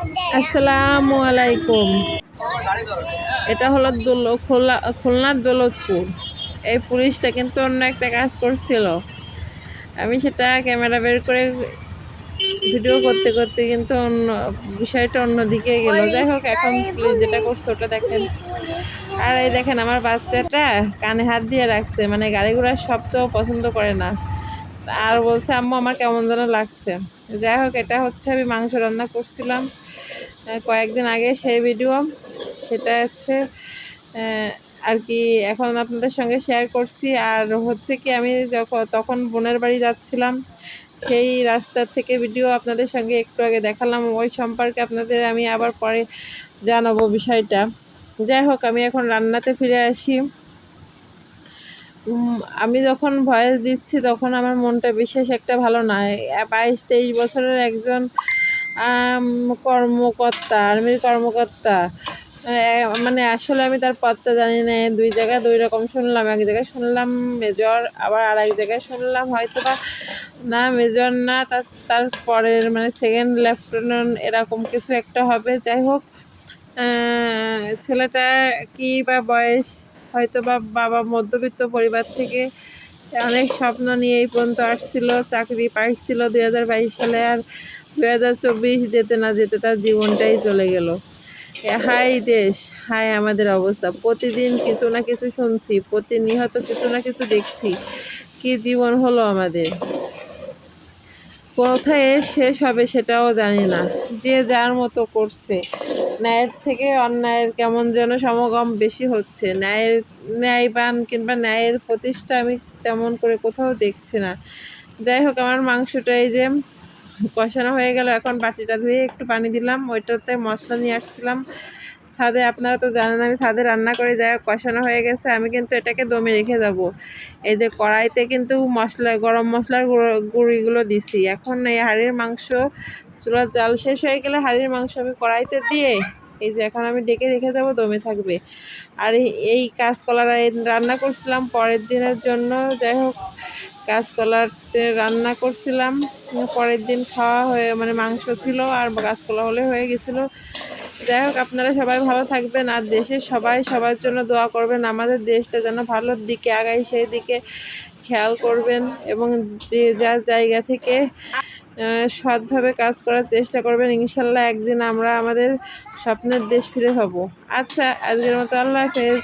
আসসালামু আলাইকুম। এটা হলো খুলনার দৌলতপুর। এই পুলিশটা কিন্তু অন্য একটা কাজ করছিল। আমি সেটা ক্যামেরা বের করে ভিডিও করতে করতে কিন্তু অন্য বিষয়টা অন্যদিকে গেল। যাই হোক, এখন পুলিশ যেটা করছে ওটা দেখেন। আর এই দেখেন, আমার বাচ্চাটা কানে হাত দিয়ে রাখছে, মানে গাড়ি ঘোড়ার শব্দ পছন্দ করে না। আর বলছে, আম্মু আমার কেমন যেন লাগছে। যাই হোক, এটা হচ্ছে আমি মাংস রান্না করছিলাম কয়েকদিন আগে, সেই ভিডিও। সেটা হচ্ছে আর কি এখন আপনাদের সঙ্গে শেয়ার করছি। আর হচ্ছে কি, আমি তখন বোনের বাড়ি যাচ্ছিলাম, সেই রাস্তার থেকে ভিডিও আপনাদের সঙ্গে একটু আগে দেখালাম। ওই সম্পর্কে আপনাদের আমি আবার পরে জানাবো বিষয়টা। যাই হোক, আমি এখন রান্নাতে ফিরে আসি। আমি যখন ভয়েস দিচ্ছি তখন আমার মনটা বিশেষ একটা ভালো নয়। 22-23 বছরের একজন কর্মকর্তা, আর্মির কর্মকর্তা, মানে আসলে আমি তার পদটা জানি না। দুই জায়গায় দুই রকম শুনলাম। এক জায়গায় শুনলাম মেজর, আবার আর এক জায়গায় শুনলাম হয়তো বা না মেজর না, তার পরের মানে সেকেন্ড লেফটেন্যান্ট এরকম কিছু একটা হবে। যাই হোক, ছেলেটা কি বা বয়স, হয়তো বা বাবা মধ্যবিত্ত পরিবার থেকে অনেক স্বপ্ন নিয়ে এই পর্যন্ত আসছিল, চাকরি পাইছিল 2022 সালে। আর 2024 যেতে না যেতে তার জীবনটাই চলে গেল। হাই দেশ, হাই আমাদের অবস্থা। প্রতিদিন কিছু না কিছু শুনছি, প্রতিনিয়ত কিছু না কিছু দেখছি। কি জীবন হলো আমাদের, কোথায় শেষ হবে সেটাও জানি না। যে যার মতো করছে। ন্যায়ের থেকে অন্যায়ের কেমন যেন সমাগম বেশি হচ্ছে। ন্যায়বান কিংবা ন্যায়ের প্রতিষ্ঠা আমি তেমন করে কোথাও দেখছি না। যাই হোক, আমার মাংসটা এই যে কষানো হয়ে গেল। এখন বাটিটা ধুয়ে একটু পানি দিলাম, ওইটাতে মশলা নিয়ে আসছিলাম ছাদে। আপনারা তো জানেন আমি ছাদে রান্না করে, যাই হোক কষানো হয়ে গেছে। আমি কিন্তু এটাকে দমে রেখে যাব। এই যে কড়াইতে কিন্তু গরম মশলার গুঁড়িগুলো দিছি। এখন এই হাঁড়ির মাংস, চুলার জাল শেষ হয়ে গেলে হাঁড়ির মাংস আমি কড়াইতে দিয়ে এই যে এখন আমি ডেকে রেখে যাব, দমে থাকবে। আর এই কাঁচকলা রান্না করছিলাম পরের দিনের জন্য। যাই হোক, কাঁচকলার রান্না করছিলাম পরের দিন খাওয়া হয়ে, মানে মাংস ছিল আর কাঁচকলা হলে হয়ে গেছিলো। যাই হোক, আপনারা সবাই ভালো থাকবেন আর দেশের সবাই সবার জন্য দোয়া করবেন। আমাদের দেশটা যেন ভালোর দিকে আগায়, সেই দিকে খেয়াল করবেন এবং যে যার জায়গা থেকে সৎভাবে কাজ করার চেষ্টা করবেন। ইনশাল্লাহ একদিন আমরা আমাদের স্বপ্নের দেশ ফিরে পাবো। আচ্ছা, আজকের মতো আল্লাহ হাফেজ।